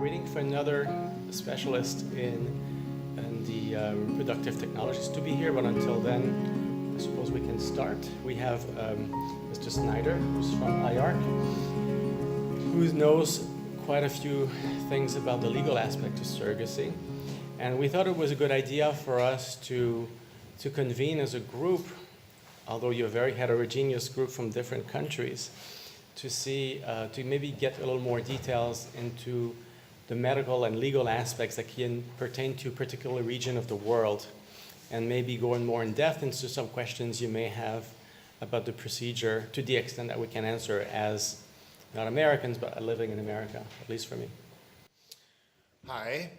waiting for another specialist in the reproductive technologies to be here, but until then, I suppose we can start. We have Mr. Snyder, who's from IARC, who knows quite a few things about the legal aspect of surrogacy. And we thought it was a good idea for us to convene as a group, although you're a very heterogeneous group from different countries, to see, to maybe get a little more details into the medical and legal aspects that can pertain to a particular region of the world, and maybe going more in depth into some questions you may have about the procedure, to the extent that we can answer as not Americans, but living in America, at least for me. Hi.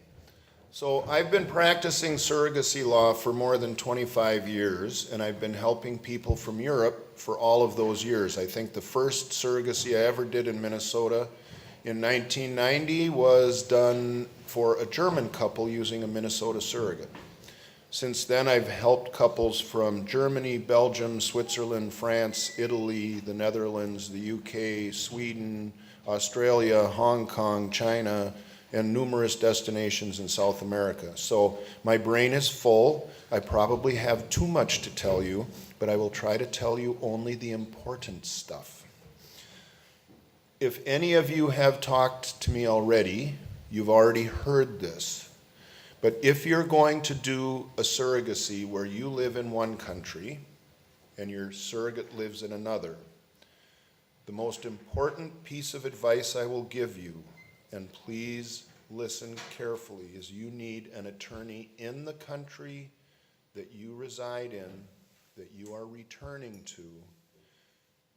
So I've been practicing surrogacy law for more than 25 years, and I've been helping people from Europe for all of those years. I think the first surrogacy I ever did in Minnesota in 1990 was done for a German couple using a Minnesota surrogate. Since then, I've helped couples from Germany, Belgium, Switzerland, France, Italy, the Netherlands, the UK, Sweden, Australia, Hong Kong, China, and numerous destinations in South America. So my brain is full. I probably have too much to tell you, but I will try to tell you only the important stuff. If any of you have talked to me already, you've already heard this. But if you're going to do a surrogacy where you live in one country and your surrogate lives in another, the most important piece of advice I will give you, and please listen carefully, is you need an attorney in the country that you reside in, that you are returning to,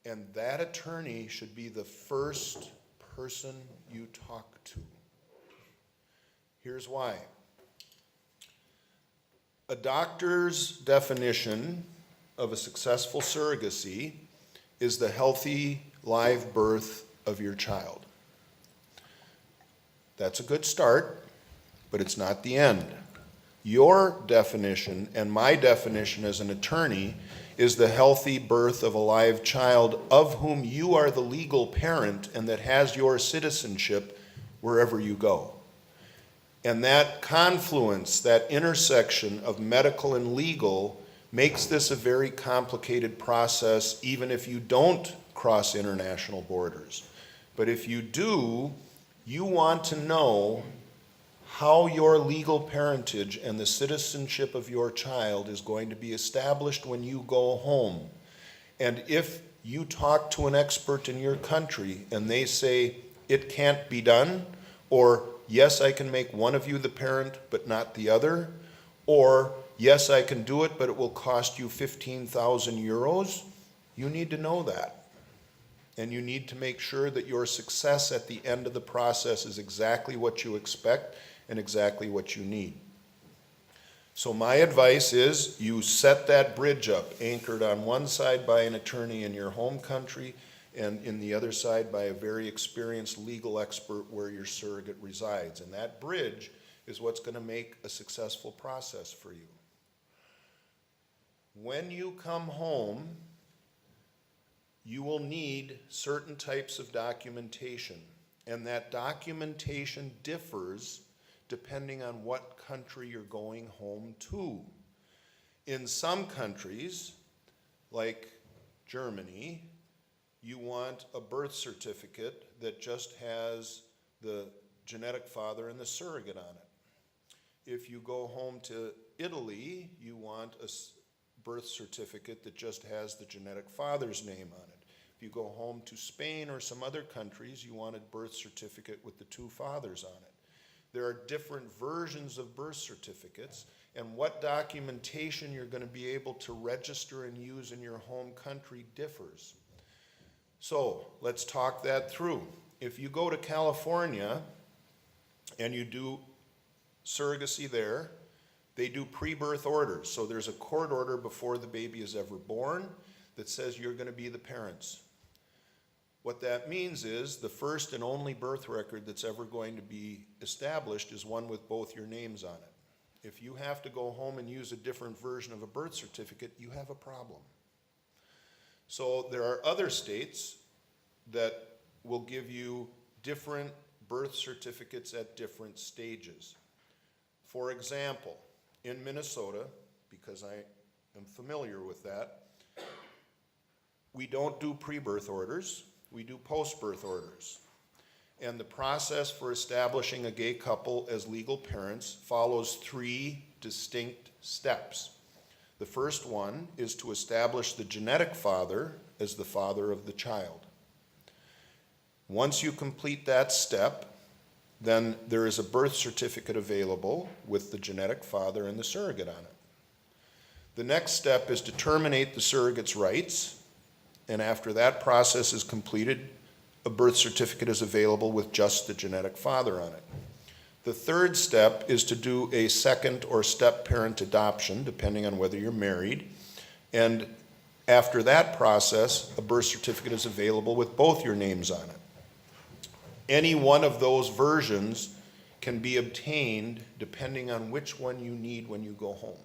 and that attorney should be the first person you talk to. Here's why. A doctor's definition of a successful surrogacy is the healthy live birth of your child. That's a good start, but it's not the end. Your definition and my definition as an attorney is the healthy birth of a live child of whom you are the legal parent and that has your citizenship wherever you go. And that confluence, that intersection of medical and legal makes this a very complicated process, even if you don't cross international borders. But if you do, you want to know how your legal parentage and the citizenship of your child is going to be established when you go home. And if you talk to an expert in your country and they say it can't be done, or yes, I can make one of you the parent but not the other, or yes, I can do it but it will cost you 15,000 euros, you need to know that. And you need to make sure that your success at the end of the process is exactly what you expect and exactly what you need. So my advice is you set that bridge up, anchored on one side by an attorney in your home country and in the other side by a very experienced legal expert where your surrogate resides. And that bridge is what's going to make a successful process for you. When you come home, you will need certain types of documentation, and that documentation differs depending on what country you're going home to. In some countries, like Germany, you want a birth certificate that just has the genetic father and the surrogate on it. If you go home to Italy, you want a birth certificate that just has the genetic father's name on it. If you go home to Spain or some other countries, you want a birth certificate with the two fathers on it. There are different versions of birth certificates, and what documentation you're going to be able to register and use in your home country differs. So let's talk that through. If you go to California and you do surrogacy there, they do pre-birth orders. So there's a court order before the baby is ever born that says you're going to be the parents. What that means is the first and only birth record that's ever going to be established is one with both your names on it. If you have to go home and use a different version of a birth certificate, you have a problem. So there are other states that will give you different birth certificates at different stages. For example, in Minnesota, because I am familiar with that, we don't do pre-birth orders, we do post-birth orders. And the process for establishing a gay couple as legal parents follows 3 distinct steps. The first one is to establish the genetic father as the father of the child. Once you complete that step, then there is a birth certificate available with the genetic father and the surrogate on it. The next step is to terminate the surrogate's rights, and after that process is completed, a birth certificate is available with just the genetic father on it. The third step is to do a second or step-parent adoption, depending on whether you're married, and after that process, a birth certificate is available with both your names on it. Any one of those versions can be obtained depending on which one you need when you go home.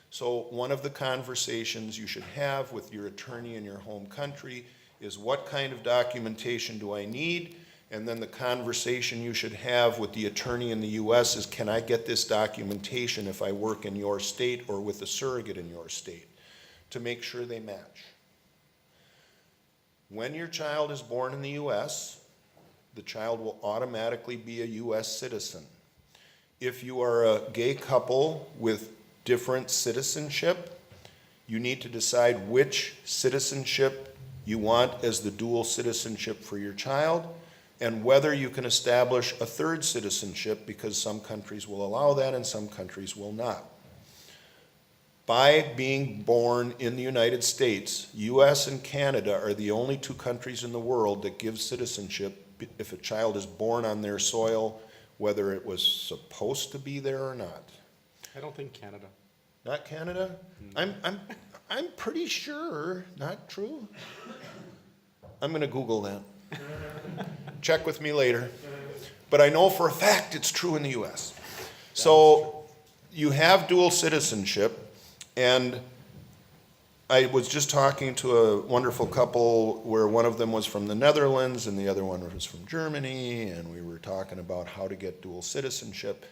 So one of the conversations you should have with your attorney in your home country is, what kind of documentation do I need? And then the conversation you should have with the attorney in the US is, can I get this documentation if I work in your state or with a surrogate in your state, to make sure they match. When your child is born in the US, the child will automatically be a US citizen. If you are a gay couple with different citizenship, you need to decide which citizenship you want as the dual citizenship for your child, and whether you can establish a third citizenship, because some countries will allow that and some countries will not. By being born in the United States, US and Canada are the only 2 countries in the world that give citizenship if a child is born on their soil, whether it was supposed to be there or not. I don't think Canada. Not Canada? I'm pretty sure. Not true? I'm going to Google that. Check with me later. But I know for a fact it's true in the US. So you have dual citizenship, and I was just talking to a wonderful couple where one of them was from the Netherlands and the other one was from Germany, and we were talking about how to get dual citizenship.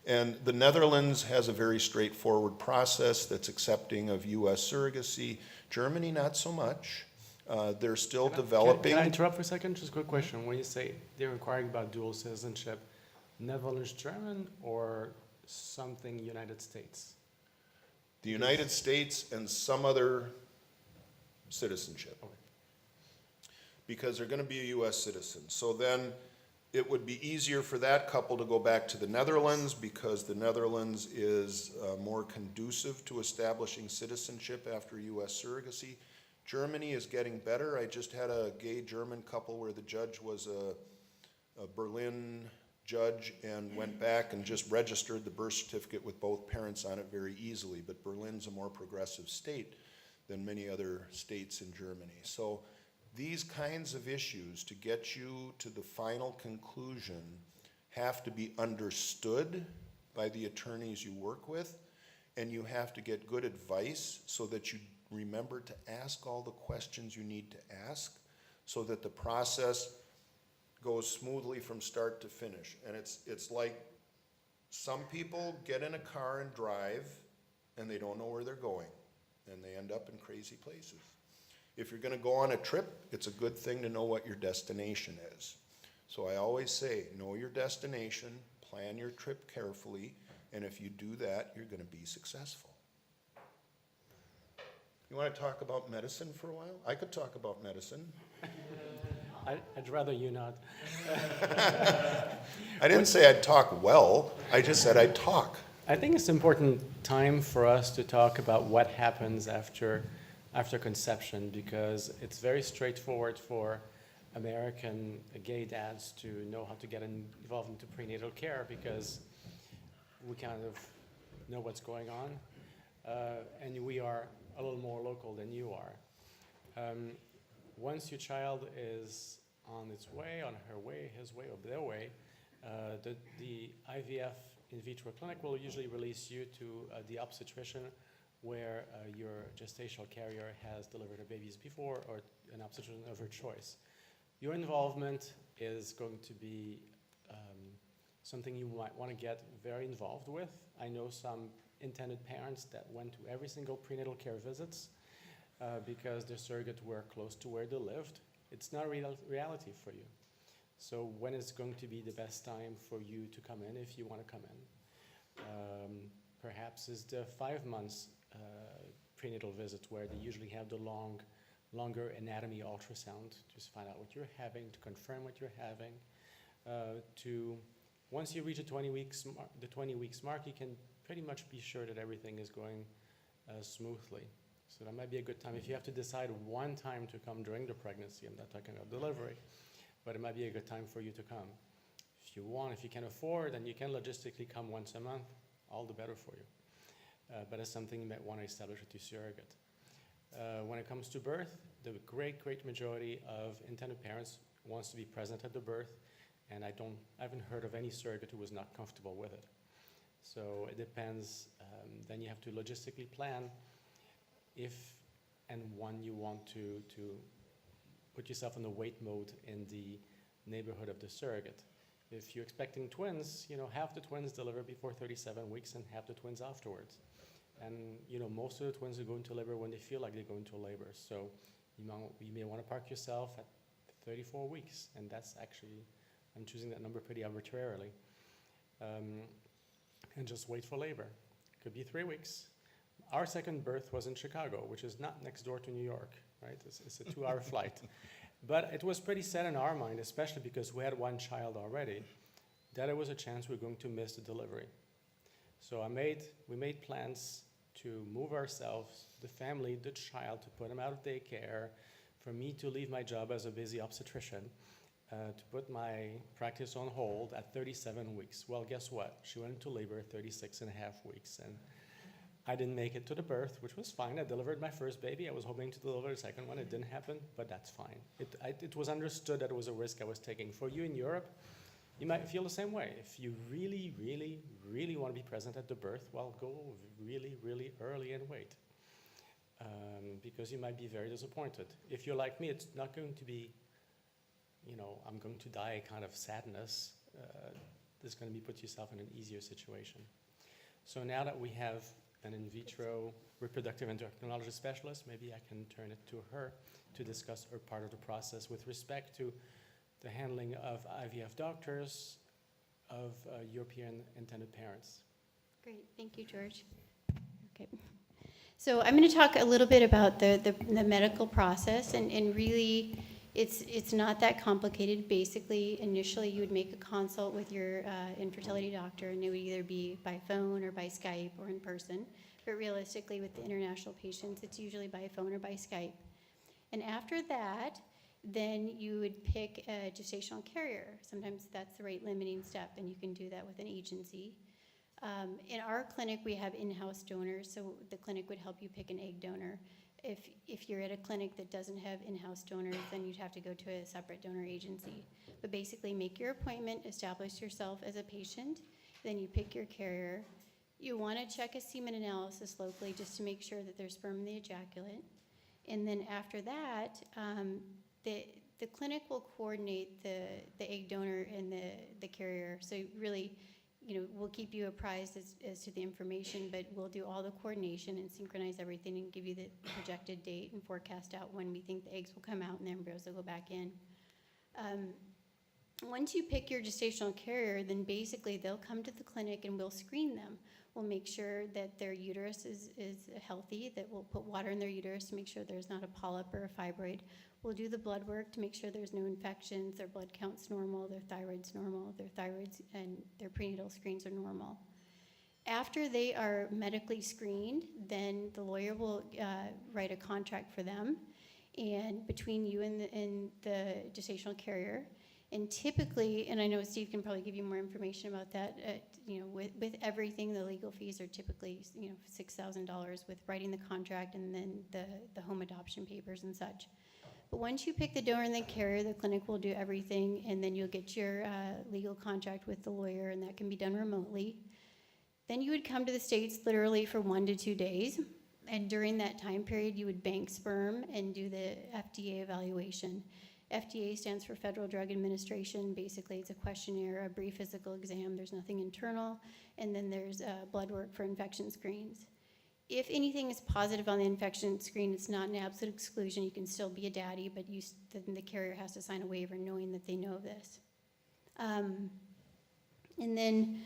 And the Netherlands has a very straightforward process that's accepting of US surrogacy. Germany, not so much. They're still developing. Can I interrupt for a second? Just a quick question. When you say they're inquiring about dual citizenship, Netherlands German or something United States? The United States and some other citizenship. Okay. Because they're going to be a US citizen. So then it would be easier for that couple to go back to the Netherlands, because the Netherlands is more conducive to establishing citizenship after US surrogacy. Germany is getting better. I just had a gay German couple where the judge was a Berlin judge and went back and just registered the birth certificate with both parents on it very easily. But Berlin's a more progressive state than many other states in Germany. So these kinds of issues, to get you to the final conclusion, have to be understood by the attorneys you work with, and you have to get good advice so that you remember to ask all the questions you need to ask, so that the process goes smoothly from start to finish. And it's like some people get in a car and drive and they don't know where they're going, and they end up in crazy places. If you're going to go on a trip, it's a good thing to know what your destination is. So I always say, know your destination, plan your trip carefully, and if you do that, you're going to be successful. You want to talk about medicine for a while? I could talk about medicine. I'd rather you not. I didn't say I'd talk well. I just said I'd talk. I think it's an important time for us to talk about what happens after conception, because it's very straightforward for American gay dads to know how to get involved into prenatal care, because we kind of know what's going on, and we are a little more local than you are. Once your child is on its way, on her way, his way, or their way, the IVF in vitro clinic will usually release you to the obstetrician, where your gestational carrier has delivered her babies before, or an obstetrician of her choice. Your involvement is going to be something you might want to get very involved with. I know some intended parents that went to every single prenatal care visits because their surrogate were close to where they lived. It's not a reality for you. So when is going to be the best time for you to come in if you want to come in? Perhaps is the 5 months prenatal visit where they usually have the longer anatomy ultrasound to just find out what you're having, to confirm what you're having. Once you reach the 20 weeks mark, you can pretty much be sure that everything is going smoothly. So that might be a good time. If you have to decide one time to come during the pregnancy, I'm not talking about delivery, but it might be a good time for you to come. If you can afford, and you can logistically come once a month, all the better for you. But it's something you might want to establish with your surrogate. When it comes to birth, the great majority of intended parents wants to be present at the birth, and I haven't heard of any surrogate who was not comfortable with it. So it depends. Then you have to logistically plan if and when you want to put yourself in the wait mode in the neighborhood of the surrogate. If you're expecting twins, half the twins deliver before 37 weeks and half the twins afterwards. And most of the twins are going to labor when they feel like they're going to labor. So you may want to park yourself at 34 weeks, and that's actually, I'm choosing that number pretty arbitrarily. And just wait for labor. Could be 3 weeks. Our second birth was in Chicago, which is not next door to New York, right? It's a 2-hour flight. But it was pretty set in our mind, especially because we had one child already, that it was a chance we were going to miss the delivery. So we made plans to move ourselves, the family, the child, to put him out of daycare, for me to leave my job as a busy obstetrician, to put my practice on hold at 37 weeks. Well, guess what? She went into labor at 36 and a half weeks, and I didn't make it to the birth, which was fine. I delivered my first baby. I was hoping to deliver the second one. It didn't happen, but that's fine. It was understood that it was a risk I was taking. For you in Europe, you might feel the same way. If you really, really, really want to be present at the birth, well, go really, really early and wait. Because you might be very disappointed. If you're like me, it's not going to be, I'm going to die kind of sadness. It's going to be put yourself in an easier situation. So now that we have an in vitro reproductive endocrinology specialist, maybe I can turn it to her to discuss her part of the process with respect to the handling of IVF doctors, of European intended parents. Great, thank you, George. Okay, so I'm going to talk a little bit about the medical process, and really, it's not that complicated. Basically, initially, you would make a consult with your infertility doctor, and it would either be by phone or by Skype or in person. But realistically, with the international patients, it's usually by phone or by Skype. And after that, then you would pick a gestational carrier. Sometimes that's the rate limiting step, and you can do that with an agency. In our clinic, we have in-house donors, so the clinic would help you pick an egg donor. If you're at a clinic that doesn't have in-house donors, then you'd have to go to a separate donor agency. But basically, make your appointment, establish yourself as a patient, then you pick your carrier. You want to check a semen analysis locally just to make sure that there's sperm in the ejaculate. And then after that, the clinic will coordinate the egg donor and the carrier. So really, we'll keep you apprised as to the information, but we'll do all the coordination and synchronize everything and give you the projected date and forecast out when we think the eggs will come out and the embryos will go back in. Once you pick your gestational carrier, then basically they'll come to the clinic and we'll screen them. We'll make sure that their uterus is healthy, that we'll put water in their uterus to make sure there's not a polyp or a fibroid. We'll do the blood work to make sure there's no infections, their blood count's normal, their thyroid's normal, their thyroids and their prenatal screens are normal. After they are medically screened, then the lawyer will write a contract for them, and between you and the gestational carrier. And typically, and I know Steve can probably give you more information about that, with everything, the legal fees are typically, $6,000 with writing the contract and then the home adoption papers and such. But once you pick the donor and the carrier, the clinic will do everything, and then you'll get your legal contract with the lawyer, and that can be done remotely. Then you would come to the States literally for 1 to 2 days, and during that time period, you would bank sperm and do the FDA evaluation. FDA stands for Federal Drug Administration. Basically, it's a questionnaire, a brief physical exam. There's nothing internal. And then there's blood work for infection screens. If anything is positive on the infection screen, it's not an absolute exclusion. You can still be a daddy, but then the carrier has to sign a waiver knowing that they know this. And then,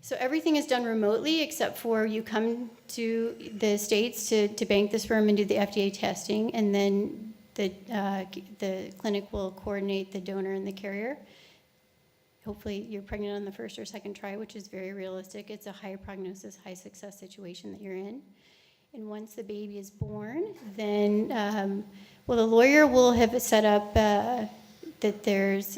so everything is done remotely except for you come to the States to bank the sperm and do the FDA testing, and then the clinic will coordinate the donor and the carrier. Hopefully you're pregnant on the first or second try, which is very realistic. It's a high prognosis, high success situation that you're in. And once the baby is born, then, well, the lawyer will have set up that there's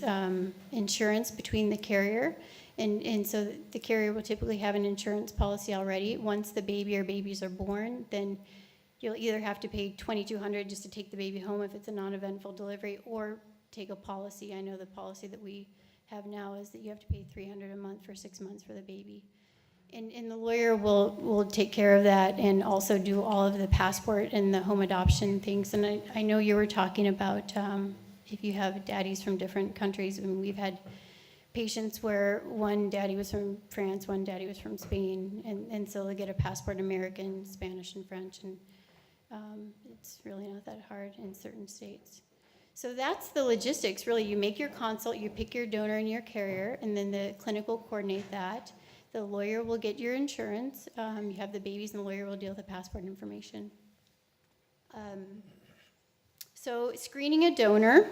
insurance between the carrier. And so the carrier will typically have an insurance policy already. Once the baby or babies are born, then you'll either have to pay $2,200 just to take the baby home if it's a non-eventful delivery, or take a policy. I know the policy that we have now is that you have to pay $300 a month for 6 months for the baby. And the lawyer will take care of that and also do all of the passport and the home adoption things. And I know you were talking about if you have daddies from different countries. I mean, we've had patients where one daddy was from France, one daddy was from Spain, and so they get a passport American, Spanish, and French, and it's really not that hard in certain states. So that's the logistics, really. You make your consult, you pick your donor and your carrier, and then the clinic will coordinate that. The lawyer will get your insurance. You have the babies, and the lawyer will deal with the passport information. So screening a donor,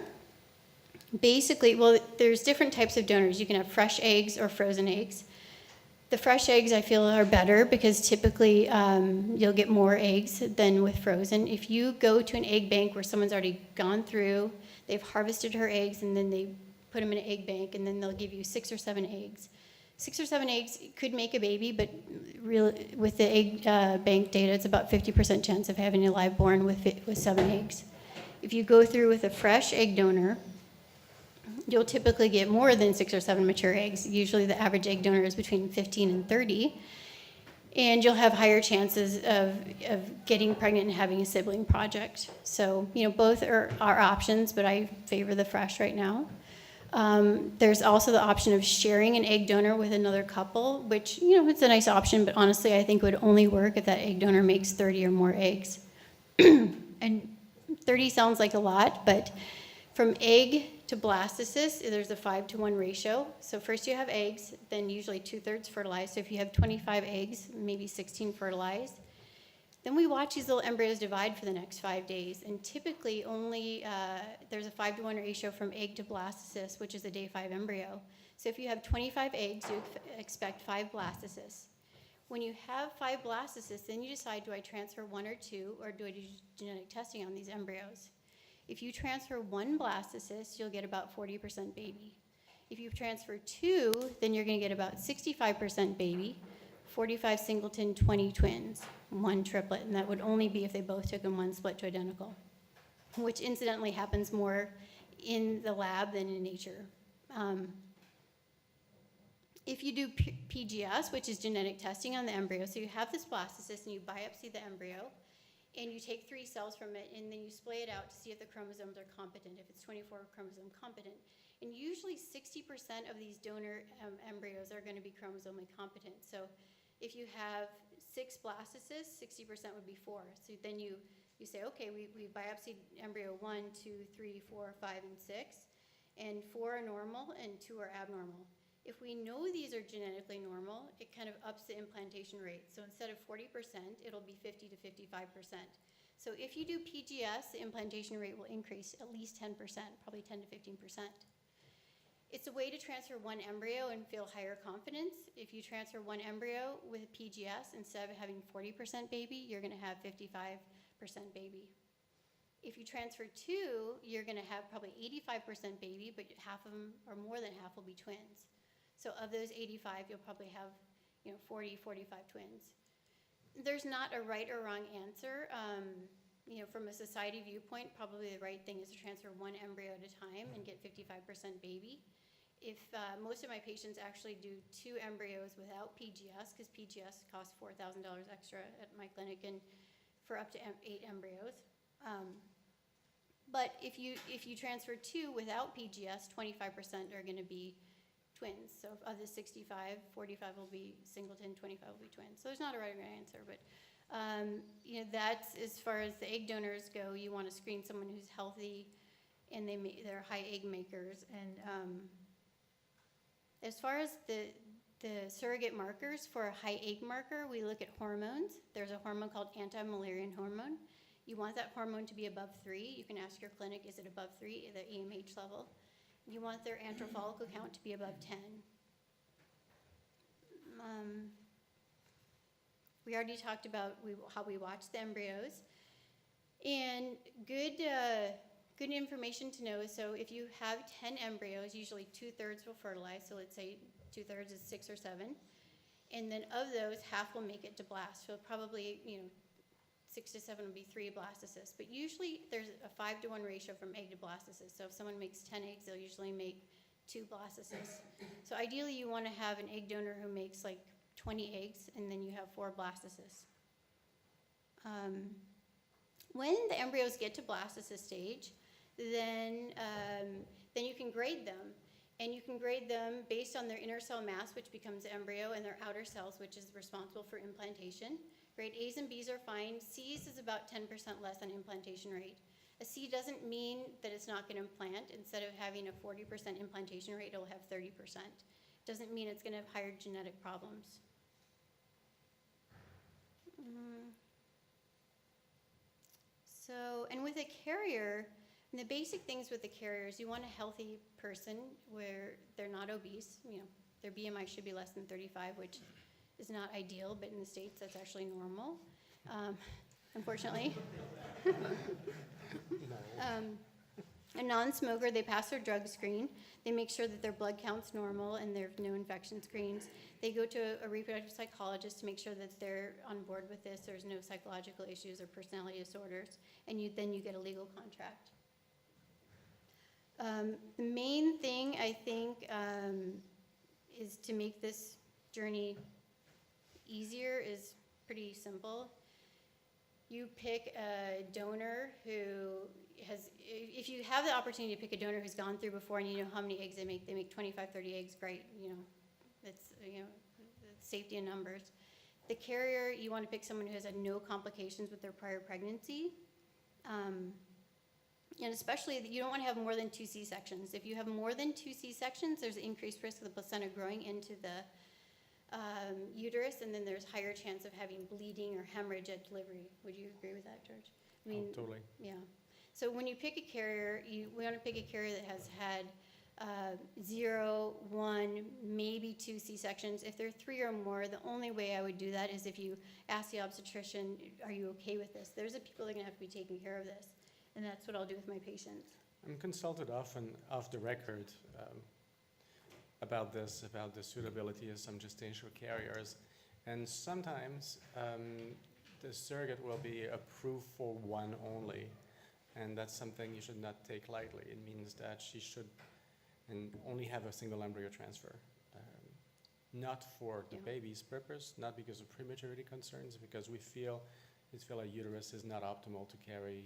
basically, well, there's different types of donors. You can have fresh eggs or frozen eggs. The fresh eggs, I feel, are better because typically you'll get more eggs than with frozen. If you go to an egg bank where someone's already gone through, they've harvested her eggs, and then they put them in an egg bank, and then they'll give you 6 or 7 eggs. 6 or 7 eggs could make a baby, but with the egg bank data, it's about 50% chance of having a live born with 7 eggs. If you go through with a fresh egg donor, you'll typically get more than 6 or 7 mature eggs. Usually the average egg donor is between 15 and 30. And you'll have higher chances of getting pregnant and having a sibling project. So, both are options, but I favor the fresh right now. There's also the option of sharing an egg donor with another couple, which, it's a nice option, but honestly, I think would only work if that egg donor makes 30 or more eggs. And 30 sounds like a lot, but from egg to blastocyst, there's a 5-to-1 ratio. So first you have eggs, then usually 2/3 fertilized. So if you have 25 eggs, maybe 16 fertilized. Then we watch these little embryos divide for the next 5 days. And typically only, there's a 5-to-1 ratio from egg to blastocyst, which is a day 5 embryo. So if you have 25 eggs, you expect 5 blastocysts. When you have 5 blastocysts, then you decide, do I transfer 1 or 2, or do I do genetic testing on these embryos? If you transfer 1 blastocyst, you'll get about 40% baby. If you transfer 2, then you're going to get about 65% baby, 45 singleton, 20 twins, 1 triplet, and that would only be if they both took in 1 split to identical, which incidentally happens more in the lab than in nature. If you do PGS, which is genetic testing on the embryo, so you have this blastocyst and you biopsy the embryo, and you take 3 cells from it, and then you splay it out to see if the chromosomes are competent, if it's 24 chromosome competent. And usually 60% of these donor embryos are going to be chromosomally competent. So if you have 6 blastocysts, 60% would be 4. So then you say, okay, we biopsied embryo 1, 2, 3, 4, 5, and 6, and 4 are normal and 2 are abnormal. If we know these are genetically normal, it kind of ups the implantation rate. So instead of 40%, it'll be 50 to 55%. So if you do PGS, the implantation rate will increase at least 10%, probably 10 to 15%. It's a way to transfer 1 embryo and feel higher confidence. If you transfer 1 embryo with PGS, instead of having 40% baby, you're going to have 55% baby. If you transfer 2, you're going to have probably 85% baby, but half of them, or more than half, will be twins. So of those 85, you'll probably have 40, 45 twins. There's not a right or wrong answer. From a society viewpoint, probably the right thing is to transfer 1 embryo at a time and get 55% baby. If most of my patients actually do 2 embryos without PGS, because PGS costs $4,000 extra at my clinic, and for up to 8 embryos. But if you transfer 2 without PGS, 25% are going to be twins. So of the 65, 45 will be singleton, 25 will be twins. So there's not a right or wrong answer, but that's as far as the egg donors go. You want to screen someone who's healthy, and they're high egg makers. And as far as the surrogate markers for a high egg marker, we look at hormones. There's a hormone called anti-Müllerian hormone. You want that hormone to be above 3. You can ask your clinic, is it above 3, the AMH level? You want their antral follicle count to be above 10. We already talked about how we watch the embryos. And good information to know is, so if you have 10 embryos, usually 2/3 will fertilize, so let's say 2/3 is 6 or 7. And then of those, half will make it to blast. So probably, 6 to 7 will be 3 blastocysts. But usually there's a 5-to-1 ratio from egg to blastocyst. So if someone makes 10 eggs, they'll usually make 2 blastocysts. So ideally you want to have an egg donor who makes like 20 eggs, and then you have 4 blastocysts. When the embryos get to blastocyst stage, then you can grade them. And you can grade them based on their inner cell mass, which becomes the embryo, and their outer cells, which is responsible for implantation. Grade A's and B's are fine. C's is about 10% less on implantation rate. A C doesn't mean that it's not going to implant. Instead of having a 40% implantation rate, it'll have 30%. Doesn't mean it's going to have higher genetic problems. And with a carrier, the basic things with the carrier is you want a healthy person where they're not obese. Their BMI should be less than 35, which is not ideal, but in the States that's actually normal, unfortunately. A non-smoker, they pass their drug screen. They make sure that their blood count's normal and there are no infection screens. They go to a reproductive psychologist to make sure that they're on board with this. There's no psychological issues or personality disorders. And then you get a legal contract. The main thing, I think, is to make this journey easier is pretty simple. You pick a donor who has, if you have the opportunity to pick a donor who's gone through before and you know how many eggs they make 25, 30 eggs, great, it's, safety in numbers. The carrier, you want to pick someone who has had no complications with their prior pregnancy. And especially, you don't want to have more than 2 C-sections. If you have more than 2 C-sections, there's an increased risk of the placenta growing into the uterus, and then there's higher chance of having bleeding or hemorrhage at delivery. Would you agree with that, George? Totally. Yeah. So when you pick a carrier, we want to pick a carrier that has had 0, 1, maybe 2 C-sections. If there are 3 or more, the only way I would do that is if you ask the obstetrician, are you okay with this? There's people that are going to have to be taking care of this. And that's what I'll do with my patients. I'm consulted often off the record about the suitability of some gestational carriers. And sometimes the surrogate will be approved for one only. And that's something you should not take lightly. It means that she should only have a single embryo transfer. Not for the baby's purpose, not because of prematurity concerns, because we feel a uterus is not optimal to carry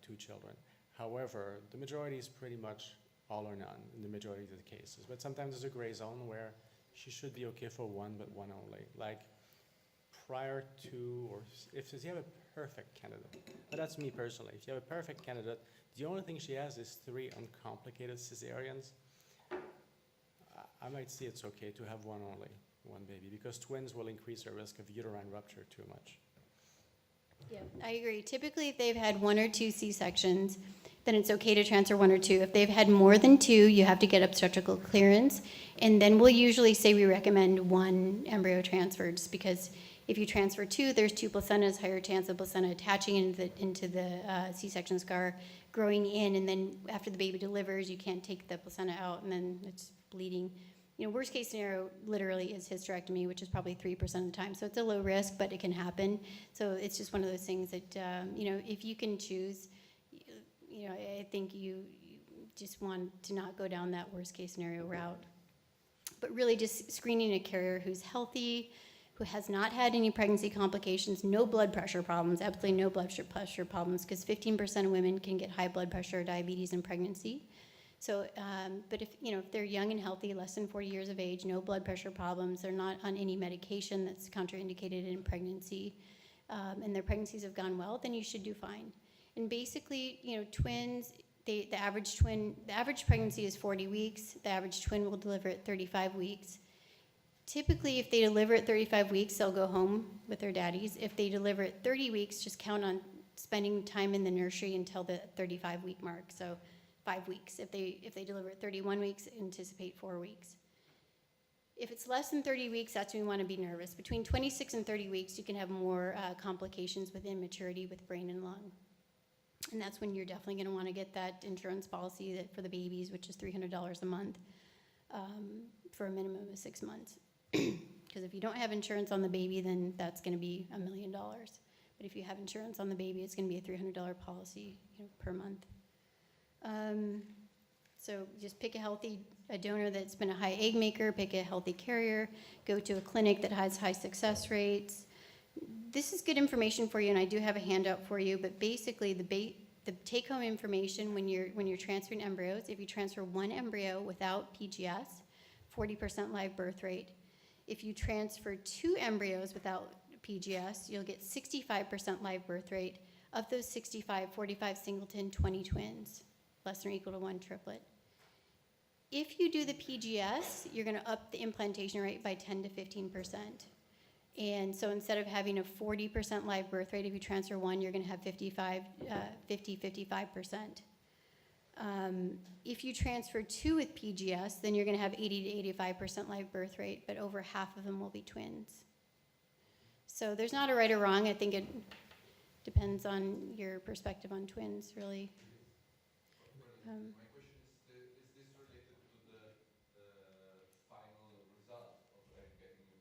2 children. However, the majority is pretty much all or none in the majority of the cases. But sometimes there's a gray zone where she should be okay for 1, but 1 only. Like prior to, or if you have a perfect candidate, but that's me personally. If you have a perfect candidate, the only thing she has is 3 uncomplicated cesareans. I might see it's okay to have 1 only, 1 baby, because twins will increase her risk of uterine rupture too much. Yeah, I agree. Typically, if they've had 1 or 2 C-sections, then it's okay to transfer 1 or 2. If they've had more than 2, you have to get obstetrical clearance. And then we'll usually say we recommend 1 embryo transfer, just because if you transfer 2, there's 2 placentas, higher chance of placenta attaching into the C-section scar, growing in, and then after the baby delivers, you can't take the placenta out, and then it's bleeding. Worst case scenario literally is hysterectomy, which is probably 3% of the time. So it's a low risk, but it can happen. So it's just one of those things that, if you can choose, I think you just want to not go down that worst case scenario route. But really just screening a carrier who's healthy, who has not had any pregnancy complications, no blood pressure problems, absolutely no blood pressure problems, because 15% of women can get high blood pressure or diabetes in pregnancy. So, but if they're young and healthy, less than 40 years of age, no blood pressure problems, they're not on any medication that's contraindicated in pregnancy, and their pregnancies have gone well, then you should do fine. And basically, twins, the average pregnancy is 40 weeks. The average twin will deliver at 35 weeks. Typically, if they deliver at 35 weeks, they'll go home with their daddies. If they deliver at 30 weeks, just count on spending time in the nursery until the 35-week mark, so 5 weeks. If they deliver at 31 weeks, anticipate 4 weeks. If it's less than 30 weeks, that's when we want to be nervous. Between 26 and 30 weeks, you can have more complications with immaturity with brain and lung. And that's when you're definitely going to want to get that insurance policy for the babies, which is $300 a month for a minimum of 6 months. Because if you don't have insurance on the baby, then that's going to be $1 million. But if you have insurance on the baby, it's going to be a $300 policy per month. So just pick a donor that's been a high egg maker, pick a healthy carrier, go to a clinic that has high success rates. This is good information for you, and I do have a handout for you, but basically the take-home information when you're transferring embryos, if you transfer one embryo without PGS, 40% live birth rate. If you transfer 2 embryos without PGS, you'll get 65% live birth rate. Of those 65, 45 singleton, 20 twins, less than or equal to 1 triplet. If you do the PGS, you're going to up the implantation rate by 10 to 15%. And so instead of having a 40% live birth rate, if you transfer 1, you're going to have 55%. If you transfer 2 with PGS, then you're going to have 80 to 85% live birth rate, but over half of them will be twins. So there's not a right or wrong. I think it depends on your perspective on twins, really. My question is this related to the final result of getting a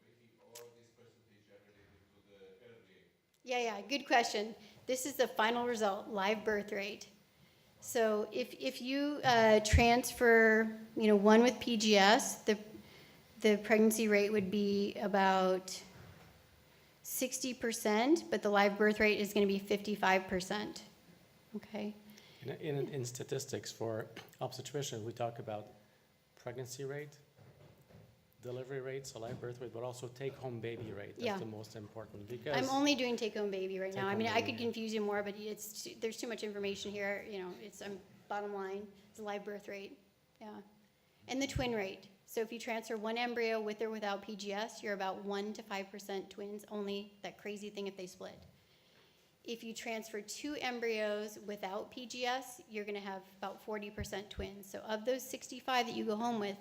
baby, or this percentage are related to the early? Yeah, good question. This is the final result, live birth rate. So if you transfer, 1 with PGS, the pregnancy rate would be about 60%, but the live birth rate is going to be 55%. Okay. In statistics for obstetricians, we talk about pregnancy rate, delivery rate, so live birth rate, but also take-home baby rate. That's the most important, because I'm only doing take-home baby right now. I mean, I could baby. confuse you more, but there's too much information here. It's bottom line. It's the live birth rate, and the twin rate. So if you transfer 1 embryo with or without PGS, you're about 1 to 5% twins. Only that crazy thing if they split. If you transfer 2 embryos without PGS, you're going to have about 40% twins. So of those 65 that you go home with,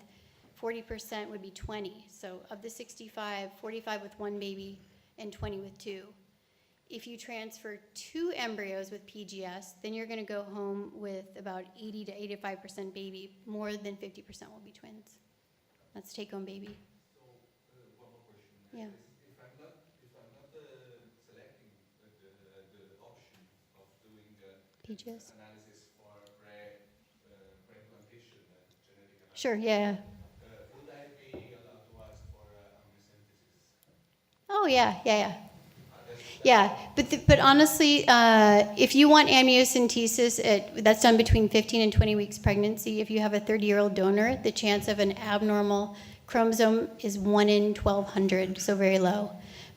40% would be 20. So of the 65, 45 with 1 baby and 20 with 2. If you transfer 2 embryos with PGS, then you're going to go home with about 80 to 85% baby. More than 50% will be twins. That's take-home baby. So one more question. Yeah. If I'm not selecting the option of doing PGS. analysis for pre-implantation and genetic analysis, Sure, yeah. would I be allowed to ask for amniocentesis? Oh, yeah. Yeah, but honestly, if you want amniocentesis, that's done between 15 and 20 weeks pregnancy. If you have a 30-year-old donor, the chance of an abnormal chromosome is 1 in 1,200, so very low.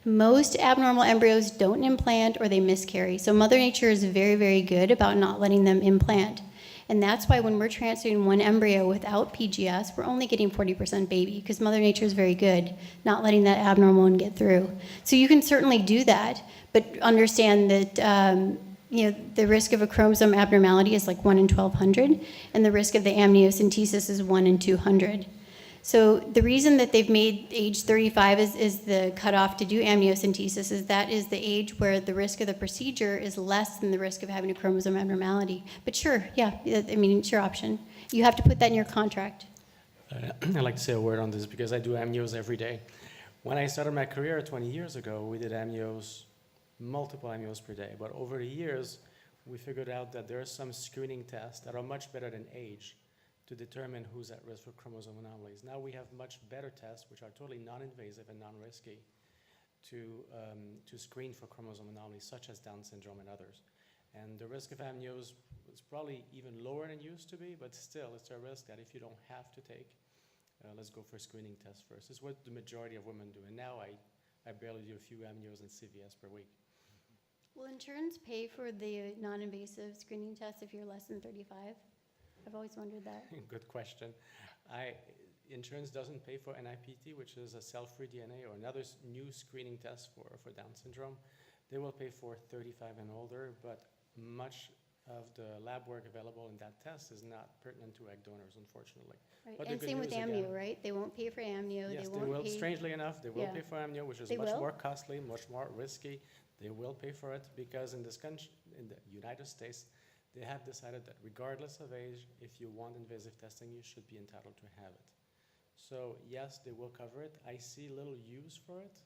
Most abnormal embryos don't implant or they miscarry. So Mother Nature is very, very good about not letting them implant. And that's why when we're transferring 1 embryo without PGS, we're only getting 40% baby, because Mother Nature is very good, not letting that abnormal one get through. So you can certainly do that, but understand that the risk of a chromosome abnormality is like 1 in 1,200, and the risk of the amniocentesis is 1 in 200. So the reason that they've made age 35 is the cutoff to do amniocentesis is that is the age where the risk of the procedure is less than the risk of having a chromosome abnormality. But sure, it's your option. You have to put that in your contract. I'd like to say a word on this because I do amnios every day. When I started my career 20 years ago, we did amnios, multiple amnios per day. But over the years, we figured out that there are some screening tests that are much better than age to determine who's at risk for chromosome anomalies. Now we have much better tests, which are totally non-invasive and non-risky. to screen for chromosome anomalies such as Down syndrome and others. And the risk of amnios is probably even lower than it used to be, but still it's a risk that if you don't have to take, let's go for a screening test first. It's what the majority of women do. And now I barely do a few amnios and CVS per week. Will insurance pay for the non-invasive screening test if you're less than 35? I've always wondered that. Good question. Insurance doesn't pay for NIPT, which is a cell-free DNA, or another new screening test for Down syndrome. They will pay for 35 and older, but much of the lab work available in that test is not pertinent to egg donors, unfortunately. Right. But And the good same with news amnio, again- right? They won't pay for amnio. Yes, they they won't will. pay. Strangely enough, they will Yeah. pay for amnio, which is They much will? more costly, much more risky. They will pay for it because in this country, in the United States, they have decided that regardless of age, if you want invasive testing, you should be entitled to have it. So yes, they will cover it. I see little use for it,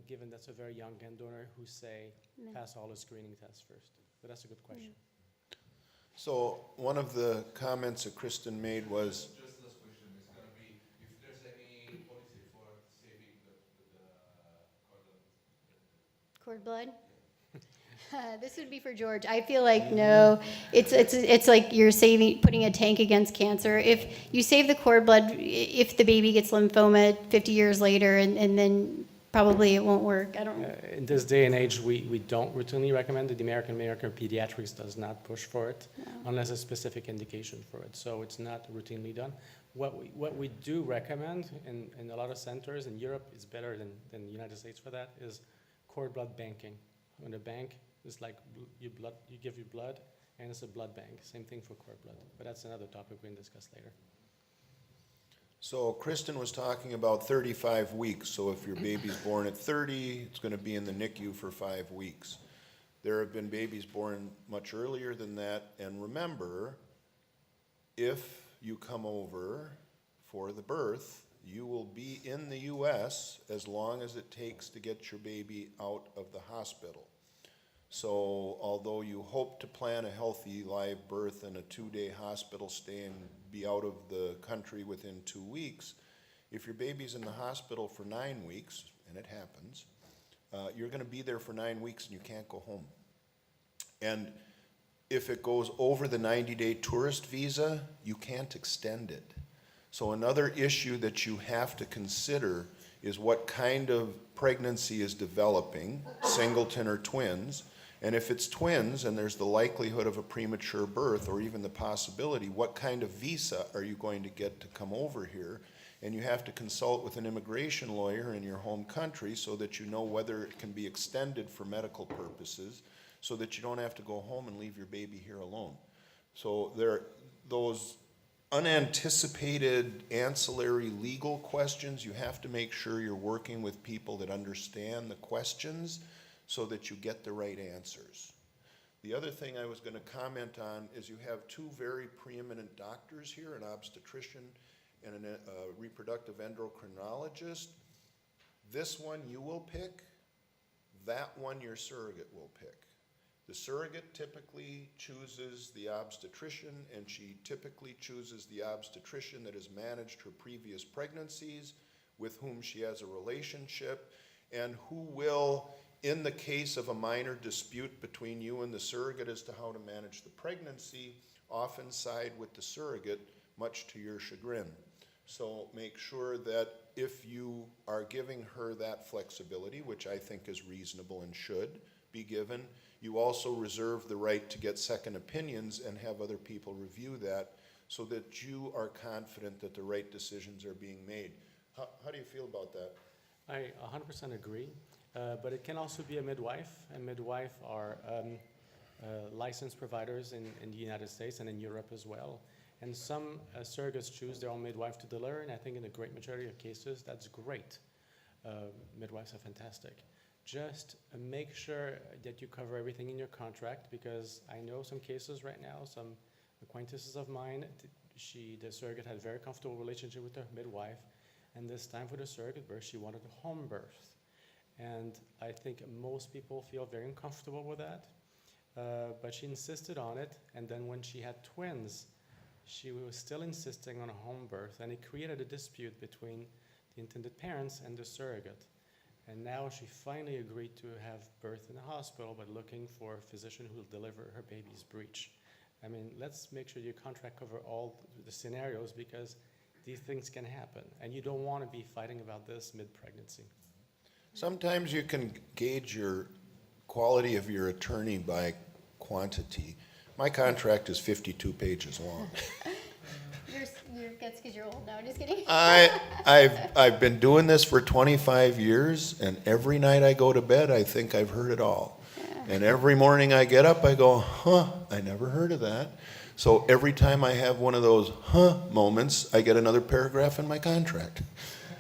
given that's a very young egg donor who say No. pass all the screening tests first. But that's a good question. So one of the comments that Kristen made was, Just last question is gonna be if there's any policy for saving the cordon. Cord blood? This would be for George. I feel like no. It's like you're putting a tank against cancer. If you save the cord blood, if the baby gets lymphoma 50 years later, and then probably it won't work. I don't. In this day and age, we don't routinely recommend it. The American Pediatrics does not push for it unless a specific indication for it. So it's not routinely done. What we do recommend in a lot of centers in Europe is better than the United States for that is cord blood banking. In a bank, it's like you give your blood, and it's a blood bank. Same thing for cord blood. But that's another topic we can discuss later. so Kristen was talking about 35 weeks. So if your baby's born at 30, it's going to be in the NICU for 5 weeks. There have been babies born much earlier than that. And remember, if you come over for the birth, you will be in the U.S. as long as it takes to get your baby out of the hospital. So although you hope to plan a healthy live birth and a 2-day hospital stay and be out of the country within 2 weeks, if your baby's in the hospital for 9 weeks, and it happens, you're going to be there for 9 weeks and you can't go home. And if it goes over the 90-day tourist visa, you can't extend it. So another issue that you have to consider is what kind of pregnancy is developing, singleton or twins. And if it's twins and there's the likelihood of a premature birth or even the possibility, what kind of visa are you going to get to come over here? And you have to consult with an immigration lawyer in your home country so that you know whether it can be extended for medical purposes so that you don't have to go home and leave your baby here alone. So there are those unanticipated ancillary legal questions. You have to make sure you're working with people that understand the questions so that you get the right answers. The other thing I was going to comment on is you have two very preeminent doctors here, an obstetrician and a reproductive endocrinologist. This one you will pick, that one your surrogate will pick. The surrogate typically chooses the obstetrician, and she typically chooses the obstetrician that has managed her previous pregnancies, with whom she has a relationship, and who will, in the case of a minor dispute between you and the surrogate as to how to manage the pregnancy, often side with the surrogate, much to your chagrin. So make sure that if you are giving her that flexibility, which I think is reasonable and should be given, you also reserve the right to get second opinions and have other people review that so that you are confident that the right decisions are being made. How do you feel about that? I 100% agree, but it can also be a midwife, and midwife are licensed providers in the United States and in Europe as well. And some surrogates choose their own midwife to deliver, and I think in a great majority of cases, that's great. Midwives are fantastic. Just make sure that you cover everything in your contract, because I know some cases right now, some acquaintances of mine, the surrogate had a very comfortable relationship with her midwife, and this time for the surrogate birth, she wanted a home birth. And I think most people feel very uncomfortable with that, but she insisted on it, and then when she had twins, she was still insisting on a home birth, and it created a dispute between the intended parents and the surrogate. And now she finally agreed to have birth in the hospital, but looking for a physician who will deliver her baby's breech. I mean, let's make sure your contract cover all the scenarios, because these things can happen. And you don't want to be fighting about this mid-pregnancy. Sometimes you can gauge your quality of your attorney by quantity. My contract is 52 pages long. That's because you're old now. Just kidding. I've been doing this for 25 years, and every night I go to bed, I think I've heard it all. Yeah. And every morning I get up, I go, I never heard of that. So every time I have one of those moments, I get another paragraph in my contract.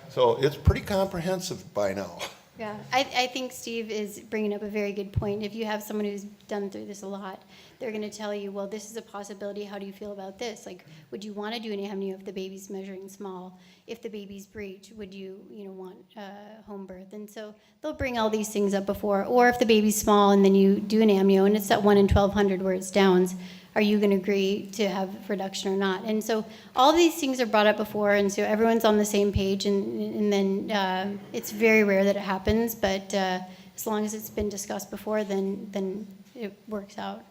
So it's pretty comprehensive by now. Yeah, I think Steve is bringing up a very good point. If you have someone who's done through this a lot, they're going to tell you, well, this is a possibility. How do you feel about this? Like, would you want to do an amnio if the baby's measuring small? If the baby's breech, would you want home birth? And so they'll bring all these things up before. Or if the baby's small and then you do an amnio and it's at 1 in 1,200 where it's Downs, are you going to agree to have reduction or not? And so all these things are brought up before, and so everyone's on the same page, and then it's very rare that it happens, but as long as it's been discussed before, then it works out.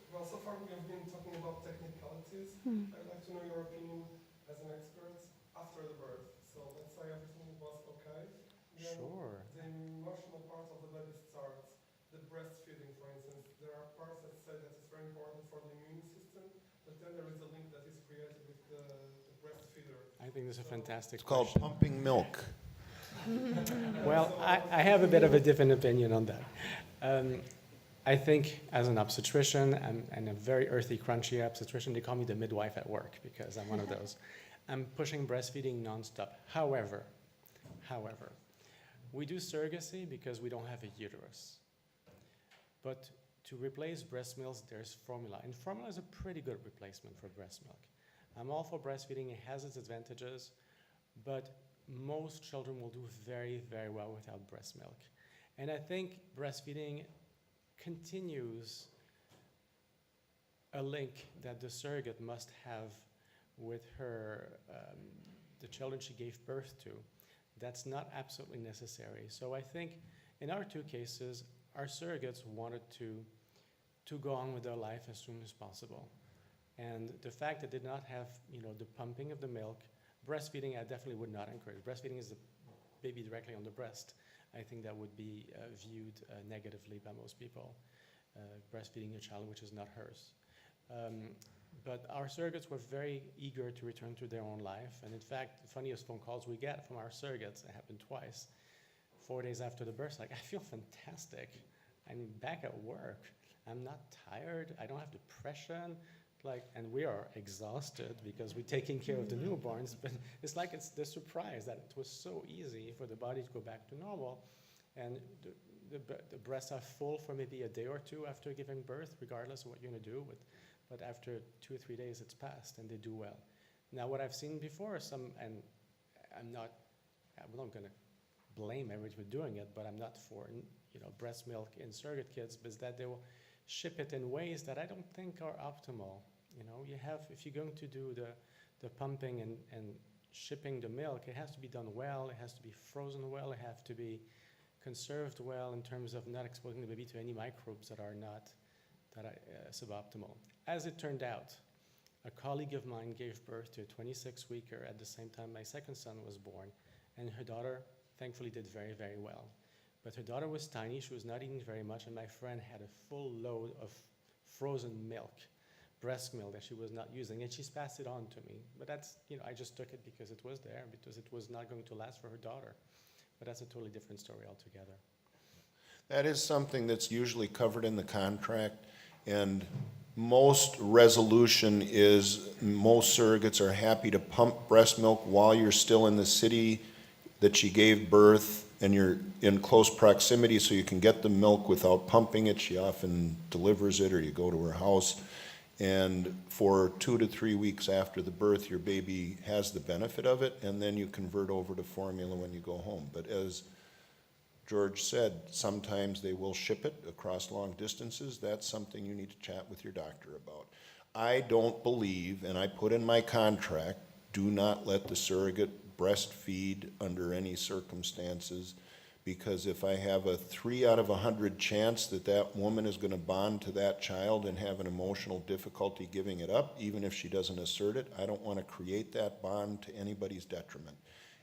Well, so far we have been talking about technicalities. I'd like to know your opinion as an expert after the birth. So let's say everything was okay. Then Sure. the emotional part of the baby starts. The breastfeeding, for instance, there are parts that say that it's very important for the immune system, but then there is a link that is created with the breastfeeder. I think this is a fantastic It's called question. pumping milk. Well, I have a bit of a different opinion on that. I think as an obstetrician, and a very earthy, crunchy obstetrician, they call me the midwife at work because I'm one of those. I'm pushing breastfeeding nonstop. However, we do surrogacy because we don't have a uterus. But to replace breast milk, there's formula. And formula is a pretty good replacement for breast milk. I'm all for breastfeeding. It has its advantages, but most children will do very, very well without breast milk. And I think breastfeeding continues a link that the surrogate must have with her, the children she gave birth to. That's not absolutely necessary. So I think in our two cases, our surrogates wanted to go on with their life as soon as possible. And the fact that they did not have, the pumping of the milk, breastfeeding I definitely would not encourage. Breastfeeding is the baby directly on the breast. I think that would be viewed negatively by most people, breastfeeding a child which is not hers. But our surrogates were very eager to return to their own life. And in fact, the funniest phone calls we get from our surrogates, it happened twice, 4 days after the birth, like, I feel fantastic. I'm back at work. I'm not tired. I don't have depression. And we are exhausted because we're taking care of the newborns, but it's like it's the surprise that it was so easy for the body to go back to normal. And the breasts are full for maybe a day or two after giving birth, regardless of what you're going to do. But after 2 or 3 days, it's passed, and they do well. Now, what I've seen before, and I'm not going to blame everybody for doing it, but I'm not for breast milk in surrogate kids, is that they will ship it in ways that I don't think are optimal. If you're going to do the pumping and shipping the milk, it has to be done well, it has to be frozen well, it has to be conserved well in terms of not exposing the baby to any microbes that are suboptimal. As it turned out, a colleague of mine gave birth to a 26-weeker at the same time my second son was born, and her daughter thankfully did very, very well. But her daughter was tiny, she was not eating very much, and my friend had a full load of frozen milk, breast milk that she was not using, and she's passed it on to me. But that's, I just took it because it was there, because it was not going to last for her daughter. But that's a totally different story altogether. That is something that's usually covered in the contract, and most resolution is most surrogates are happy to pump breast milk while you're still in the city that she gave birth and you're in close proximity so you can get the milk without pumping it. She often delivers it or you go to her house. And for 2 to 3 weeks after the birth, your baby has the benefit of it, and then you convert over to formula when you go home. But as George said, sometimes they will ship it across long distances. That's something you need to chat with your doctor about. I don't believe, and I put in my contract, do not let the surrogate breastfeed under any circumstances. Because if I have a 3 out of 100 chance that that woman is going to bond to that child and have an emotional difficulty giving it up, even if she doesn't assert it, I don't want to create that bond to anybody's detriment.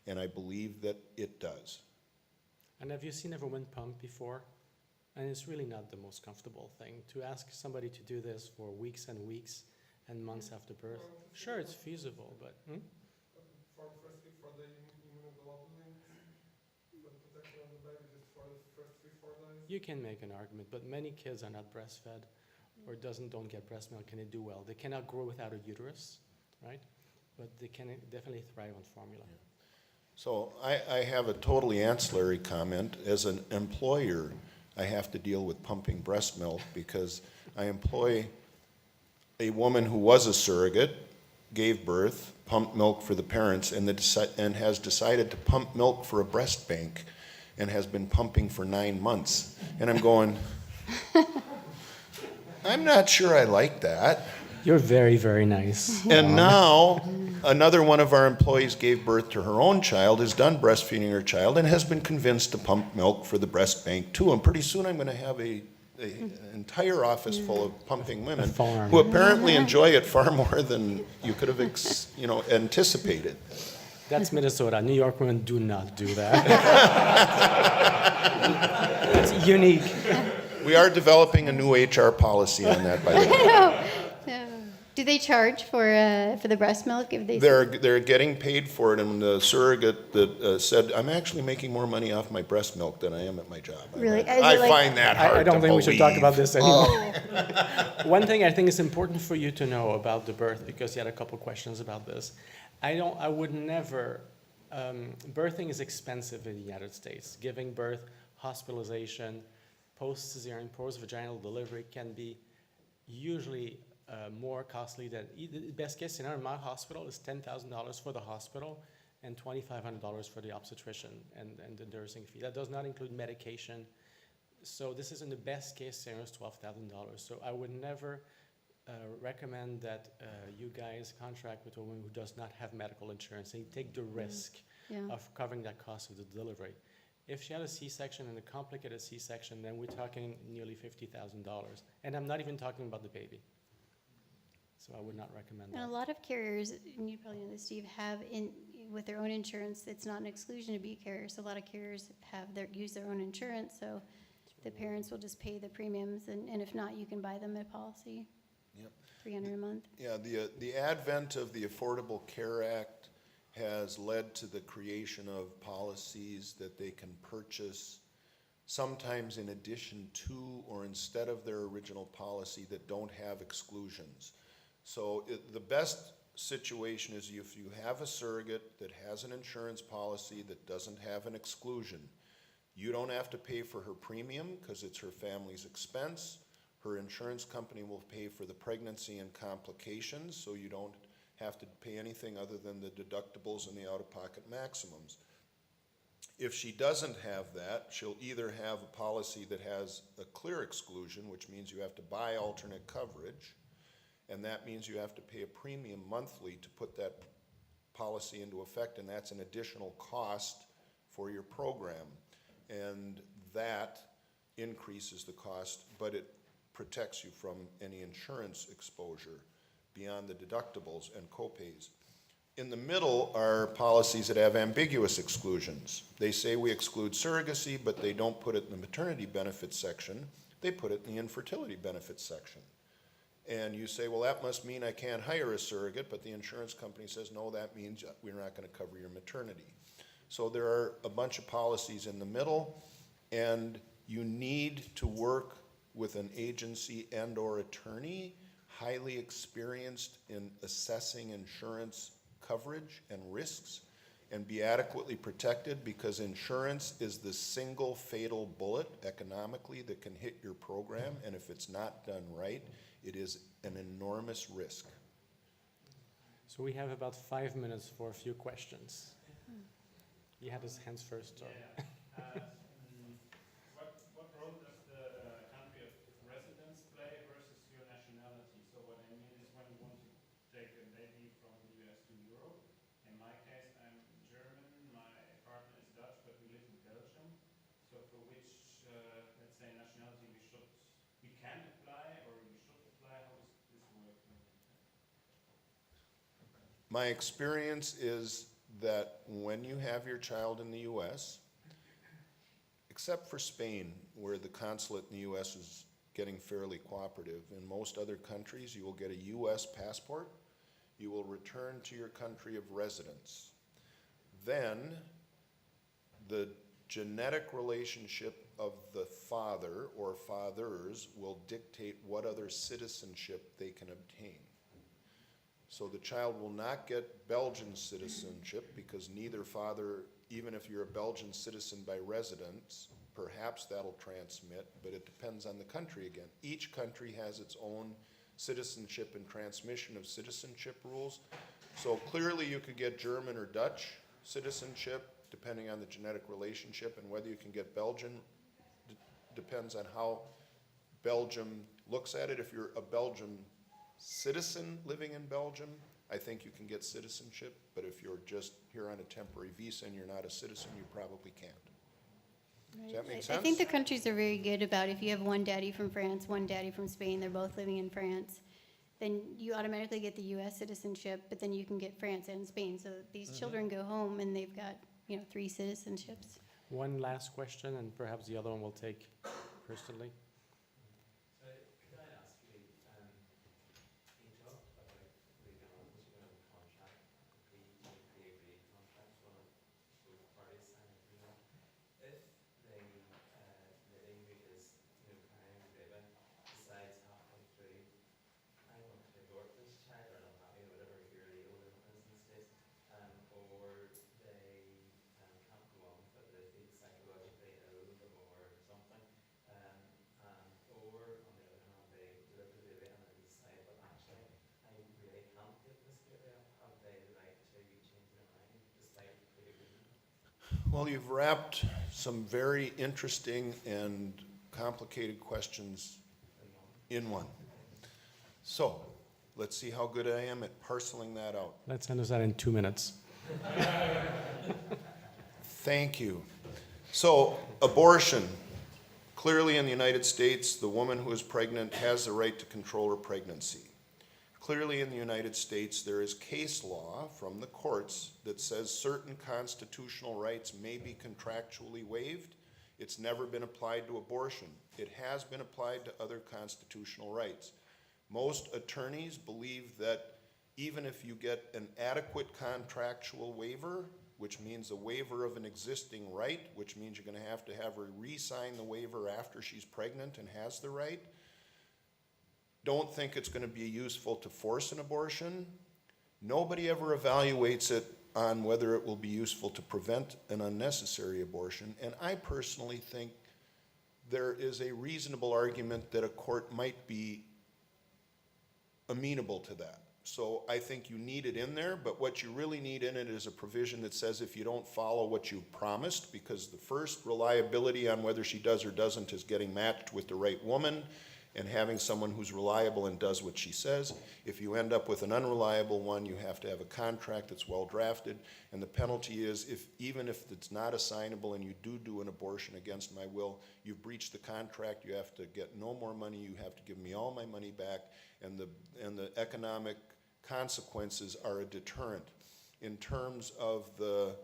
And I believe that it does. And have you seen a woman pump before? And it's really not the most comfortable thing to ask somebody to do this for weeks and weeks and months after birth. Sure, it's feasible, but For the first week, for the immunoglobulin, for the protection of the baby, just for the first 3-4 days. you can make an argument. But many kids are not breastfed or don't get breast milk and they do well. They cannot grow without a uterus, right? But they can definitely thrive on formula. So I have a totally ancillary comment. As an employer, I have to deal with pumping breast milk because I employ a woman who was a surrogate, gave birth, pumped milk for the parents, and has decided to pump milk for a breast bank and has been pumping for 9 months. And I'm going, I'm not sure I like that. You're very, very nice. And now, another one of our employees gave birth to her own child, is done breastfeeding her child, and has been convinced to pump milk for the breast bank too. And pretty soon I'm going to have an entire office full of pumping women farm. who apparently enjoy it far more than you could have anticipated. That's Minnesota. New York women do not do that. It's unique. We are developing a new HR policy on that, by the way. Do they charge for the breast milk if they? They're getting paid for it, and the surrogate that said, I'm actually making more money off my breast milk than I am at my job. Really? I find that hard I don't to think we should talk about believe. this anymore. One thing I think is important for you to know about the birth, because you had a couple questions about this. I would never, birthing is expensive in the United States. Giving birth, hospitalization, post-cesarean, post-vaginal delivery can be usually more costly than, the best case scenario in my hospital is $10,000 for the hospital and $2,500 for the obstetrician and the nursing fee. That does not include medication. So this is in the best case scenario is $12,000. So I would never recommend that you guys contract with a woman who does not have medical insurance and take the risk of covering that cost of the delivery. If she had a C-section and a complicated C-section, then we're talking nearly $50,000. And I'm not even talking about the baby. So I would not recommend that. And a lot of carriers, and you probably know this, Steve, have with their own insurance. It's not an exclusion to be a carrier. So a lot of carriers use their own insurance. So the parents will just pay the premiums, and if not, you can buy them a policy. Yep. $300 a month. Yeah, the advent of the Affordable Care Act has led to the creation of policies that they can purchase sometimes in addition to or instead of their original policy that don't have exclusions. So the best situation is if you have a surrogate that has an insurance policy that doesn't have an exclusion, you don't have to pay for her premium because it's her family's expense. Her insurance company will pay for the pregnancy and complications, so you don't have to pay anything other than the deductibles and the out-of-pocket maximums. If she doesn't have that, she'll either have a policy that has a clear exclusion, which means you have to buy alternate coverage, and that means you have to pay a premium monthly to put that policy into effect, and that's an additional cost for your program. And that increases the cost, but it protects you from any insurance exposure beyond the deductibles and copays. In the middle are policies that have ambiguous exclusions. They say we exclude surrogacy, but they don't put it in the maternity benefits section. They put it in the infertility benefits section. And you say, well, that must mean I can't hire a surrogate, but the insurance company says, no, that means we're not going to cover your maternity. So there are a bunch of policies in the middle, and you need to work with an agency and or attorney highly experienced in assessing insurance coverage and risks and be adequately protected, because insurance is the single fatal bullet economically that can hit your program, and if it's not done right, it is an enormous risk. So we have about 5 minutes for a few questions. He had his hands first. So. What role does the country of residence play versus your nationality? So what I mean is when you want to take a baby from the US to Europe, in my case I'm German, my partner is Dutch, but we live in Belgium. So for which, let's say, nationality we can apply or we should apply? How does this work? My experience is that when you have your child in the U.S., except for Spain, where the consulate in the U.S. is getting fairly cooperative, in most other countries, you will get a U.S. passport. You will return to your country of residence. Then, the genetic relationship of the father or fathers will dictate what other citizenship they can obtain. So the child will not get Belgian citizenship because neither father, even if you're a Belgian citizen by residence, perhaps that'll transmit, but it depends on the country again. Each country has its own citizenship and transmission of citizenship rules. So clearly you could get German or Dutch citizenship depending on the genetic relationship, and whether you can get Belgian depends on how Belgium looks at it. If you're a Belgian citizen living in Belgium, I think you can get citizenship, but if you're just here on a temporary visa and you're not a citizen, you probably can't. Does that make sense? I think the countries are very good about if you have one daddy from France, one daddy from Spain, they're both living in France, then you automatically get the U.S. citizenship, but then you can get France and Spain. So these children go home and they've got, 3 citizenships. One last question, and perhaps the other one will take personally. So could I ask you, you talked about legalities around the contract, pre-agreed contracts, one of both parties sign an agreement. If the living is, carrying a baby, decides halfway through, I want to abort this child, or I'm happy, whatever your legal instance is, or they can't go on with it, they feel psychologically ill or something, or on the other hand, they deliver the baby and then decide, but actually, I really can't get this baby up. Have they the right to change their mind despite pre-agreement? Well, you've wrapped some very interesting and complicated questions in one. So, let's see how good I am at parceling that out. Let's answer that in 2 minutes. Thank you. So, abortion. Clearly in the United States, the woman who is pregnant has the right to control her pregnancy. Clearly in the United States, there is case law from the courts that says certain constitutional rights may be contractually waived. It's never been applied to abortion. It has been applied to other constitutional rights. Most attorneys believe that even if you get an adequate contractual waiver, which means a waiver of an existing right, which means you're going to have her re-sign the waiver after she's pregnant and has the right, don't think it's going to be useful to force an abortion. Nobody ever evaluates it on whether it will be useful to prevent an unnecessary abortion, and I personally think there is a reasonable argument that a court might be amenable to that. So I think you need it in there, but what you really need in it is a provision that says if you don't follow what you promised, because the first reliability on whether she does or doesn't is getting matched with the right woman and having someone who's reliable and does what she says. If you end up with an unreliable one, you have to have a contract that's well drafted, and the penalty is even if it's not assignable and you do an abortion against my will, you've breached the contract, you have to get no more money, you have to give me all my money back, and the economic consequences are a deterrent. In terms of the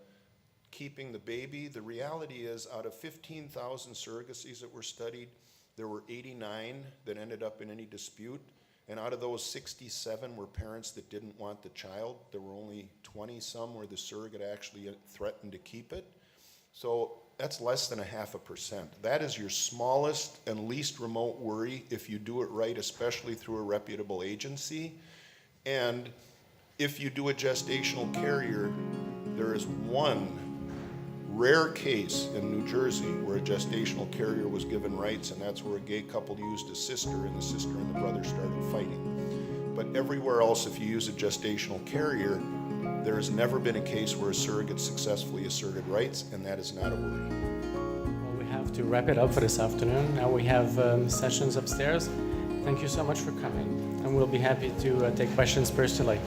keeping the baby, the reality is out of 15,000 surrogacies that were studied, there were 89 that ended up in any dispute, and out of those 67 were parents that didn't want the child. There were only 20-some where the surrogate actually threatened to keep it. So that's less than 0.5%. That is your smallest and least remote worry if you do it right, especially through a reputable agency. And if you do a gestational carrier, there is one rare case in New Jersey where a gestational carrier was given rights, and that's where a gay couple used a sister, and the sister and the brother started fighting. But everywhere else, if you use a gestational carrier, there has never been a case where a surrogate successfully asserted rights, and that is not a worry. Well, we have to wrap it up for this afternoon. Now we have sessions upstairs. Thank you so much for coming, and we'll be happy to take questions personally.